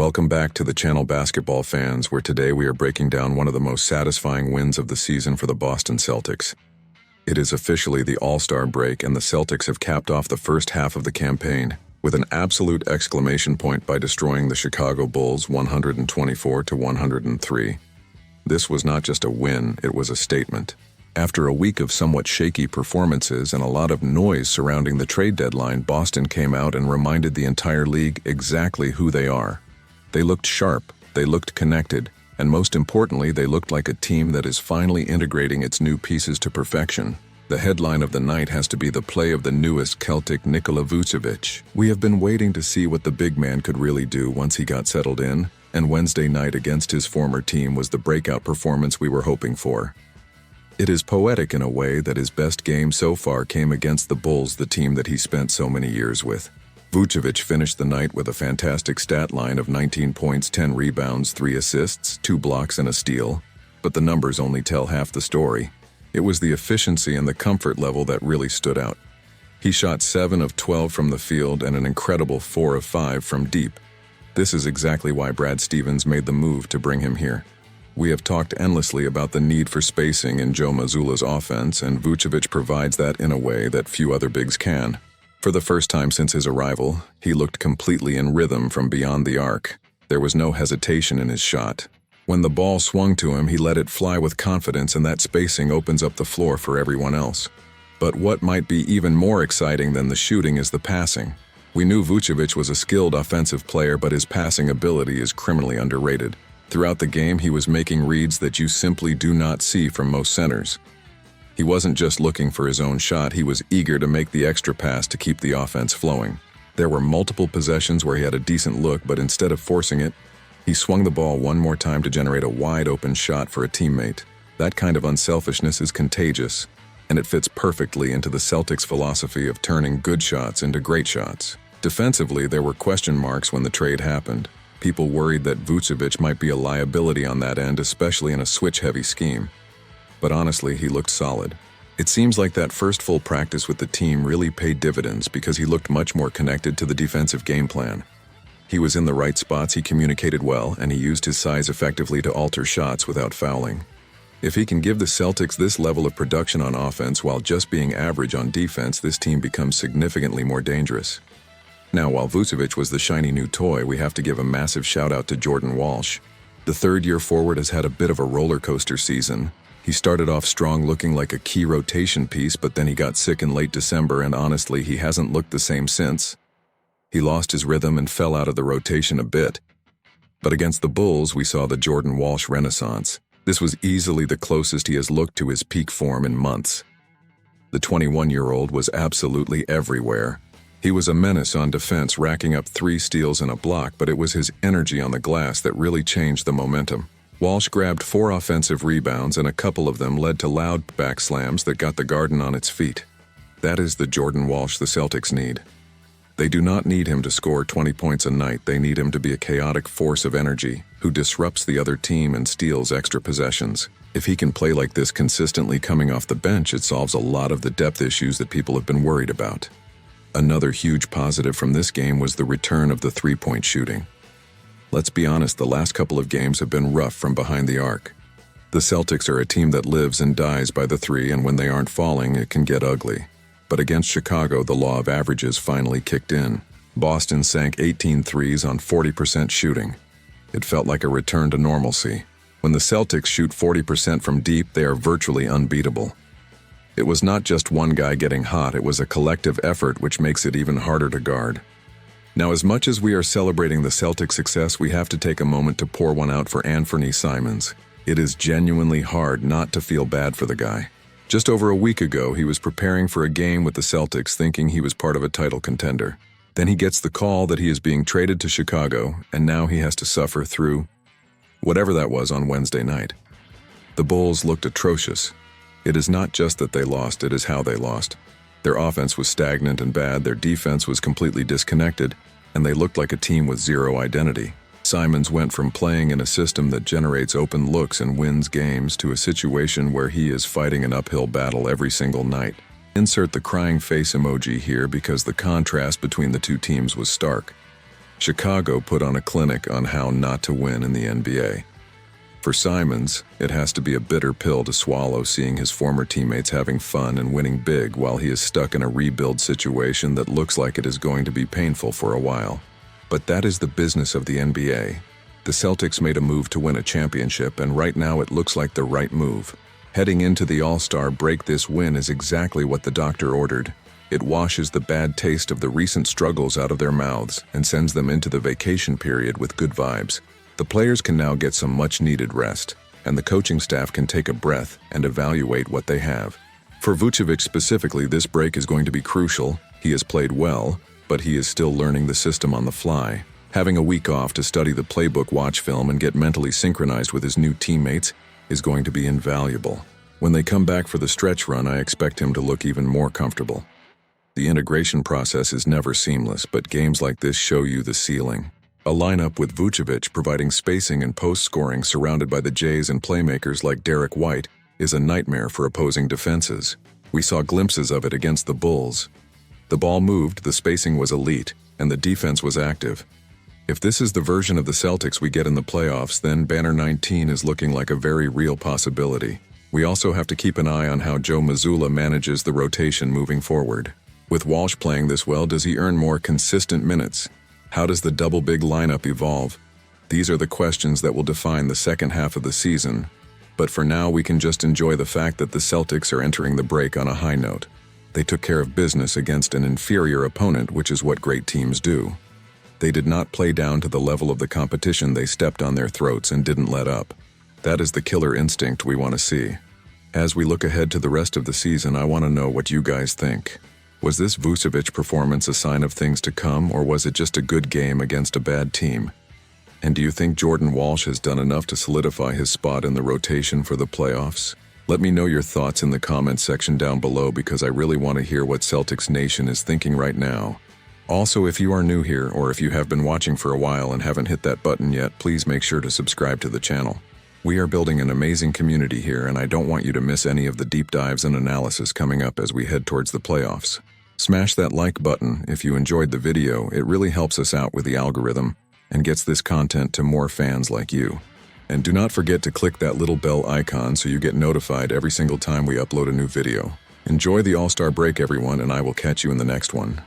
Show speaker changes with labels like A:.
A: Welcome back to the channel, basketball fans, where today we are breaking down one of the most satisfying wins of the season for the Boston Celtics. It is officially the All-Star break, and the Celtics have capped off the first half of the campaign with an absolute exclamation point by destroying the Chicago Bulls 124-103. This was not just a win, it was a statement. After a week of somewhat shaky performances and a lot of noise surrounding the trade deadline, Boston came out and reminded the entire league exactly who they are. They looked sharp, they looked connected, and most importantly, they looked like a team that is finally integrating its new pieces to perfection. The headline of the night has to be the play of the newest Celtic, Nikola Vucevic. We have been waiting to see what the big man could really do once he got settled in, and Wednesday night against his former team was the breakout performance we were hoping for. It is poetic in a way that his best game so far came against the Bulls, the team that he spent so many years with. Vucevic finished the night with a fantastic stat line of 19 points, 10 rebounds, 3 assists, 2 blocks, and a steal. But the numbers only tell half the story. It was the efficiency and the comfort level that really stood out. He shot 7 of 12 from the field and an incredible 4 of 5 from deep. This is exactly why Brad Stevens made the move to bring him here. We have talked endlessly about the need for spacing in Joe Mazzulla's offense, and Vucevic provides that in a way that few other bigs can. For the first time since his arrival, he looked completely in rhythm from beyond the arc. There was no hesitation in his shot. When the ball swung to him, he let it fly with confidence, and that spacing opens up the floor for everyone else. But what might be even more exciting than the shooting is the passing. We knew Vucevic was a skilled offensive player, but his passing ability is criminally underrated. Throughout the game, he was making reads that you simply do not see from most centers. He wasn't just looking for his own shot, he was eager to make the extra pass to keep the offense flowing. There were multiple possessions where he had a decent look, but instead of forcing it, he swung the ball one more time to generate a wide-open shot for a teammate. That kind of unselfishness is contagious, and it fits perfectly into the Celtics' philosophy of turning good shots into great shots. Defensively, there were question marks when the trade happened. People worried that Vucevic might be a liability on that end, especially in a switch-heavy scheme. But honestly, he looked solid. It seems like that first full practice with the team really paid dividends because he looked much more connected to the defensive game plan. He was in the right spots, he communicated well, and he used his size effectively to alter shots without fouling. If he can give the Celtics this level of production on offense while just being average on defense, this team becomes significantly more dangerous. Now, while Vucevic was the shiny new toy, we have to give a massive shout-out to Jordan Walsh. The third-year forward has had a bit of a roller coaster season. He started off strong, looking like a key rotation piece, but then he got sick in late December, and honestly, he hasn't looked the same since. He lost his rhythm and fell out of the rotation a bit. But against the Bulls, we saw the Jordan Walsh renaissance. This was easily the closest he has looked to his peak form in months. The 21-year-old was absolutely everywhere. He was a menace on defense, racking up 3 steals and a block, but it was his energy on the glass that really changed the momentum. Walsh grabbed 4 offensive rebounds, and a couple of them led to loud back slams that got the Garden on its feet. That is the Jordan Walsh the Celtics need. They do not need him to score 20 points a night, they need him to be a chaotic force of energy, who disrupts the other team and steals extra possessions. If he can play like this consistently coming off the bench, it solves a lot of the depth issues that people have been worried about. Another huge positive from this game was the return of the three-point shooting. Let's be honest, the last couple of games have been rough from behind the arc. The Celtics are a team that lives and dies by the three, and when they aren't falling, it can get ugly. But against Chicago, the law of averages finally kicked in. Boston sank 18 threes on 40% shooting. It felt like a return to normalcy. When the Celtics shoot 40% from deep, they are virtually unbeatable. It was not just one guy getting hot, it was a collective effort, which makes it even harder to guard. Now, as much as we are celebrating the Celtics' success, we have to take a moment to pour one out for Anthony Simons. It is genuinely hard not to feel bad for the guy. Just over a week ago, he was preparing for a game with the Celtics, thinking he was part of a title contender. Then he gets the call that he is being traded to Chicago, and now he has to suffer through whatever that was on Wednesday night. The Bulls looked atrocious. It is not just that they lost, it is how they lost. Their offense was stagnant and bad, their defense was completely disconnected, and they looked like a team with zero identity. Simons went from playing in a system that generates open looks and wins games to a situation where he is fighting an uphill battle every single night. Insert the crying face emoji here because the contrast between the two teams was stark. Chicago put on a clinic on how not to win in the NBA. For Simons, it has to be a bitter pill to swallow seeing his former teammates having fun and winning big while he is stuck in a rebuild situation that looks like it is going to be painful for a while. But that is the business of the NBA. The Celtics made a move to win a championship, and right now it looks like the right move. Heading into the All-Star break, this win is exactly what the doctor ordered. It washes the bad taste of the recent struggles out of their mouths and sends them into the vacation period with good vibes. The players can now get some much-needed rest, and the coaching staff can take a breath and evaluate what they have. For Vucevic specifically, this break is going to be crucial. He has played well, but he is still learning the system on the fly. Having a week off to study the playbook, watch film, and get mentally synchronized with his new teammates is going to be invaluable. When they come back for the stretch run, I expect him to look even more comfortable. The integration process is never seamless, but games like this show you the ceiling. A lineup with Vucevic providing spacing and post-scoring surrounded by the Jays and playmakers like Derek White is a nightmare for opposing defenses. We saw glimpses of it against the Bulls. The ball moved, the spacing was elite, and the defense was active. If this is the version of the Celtics we get in the playoffs, then Banner 19 is looking like a very real possibility. We also have to keep an eye on how Joe Mazzulla manages the rotation moving forward. With Walsh playing this well, does he earn more consistent minutes? How does the double big lineup evolve? These are the questions that will define the second half of the season. But for now, we can just enjoy the fact that the Celtics are entering the break on a high note. They took care of business against an inferior opponent, which is what great teams do. They did not play down to the level of the competition. They stepped on their throats and didn't let up. That is the killer instinct we want to see. As we look ahead to the rest of the season, I want to know what you guys think. Was this Vucevic performance a sign of things to come, or was it just a good game against a bad team? And do you think Jordan Walsh has done enough to solidify his spot in the rotation for the playoffs? Let me know your thoughts in the comments section down below, because I really want to hear what Celtics Nation is thinking right now. Also, if you are new here, or if you have been watching for a while and haven't hit that button yet, please make sure to subscribe to the channel. We are building an amazing community here, and I don't want you to miss any of the deep dives and analysis coming up as we head towards the playoffs. Smash that like button if you enjoyed the video. It really helps us out with the algorithm and gets this content to more fans like you. And do not forget to click that little bell icon so you get notified every single time we upload a new video. Enjoy the All-Star break, everyone, and I will catch you in the next one.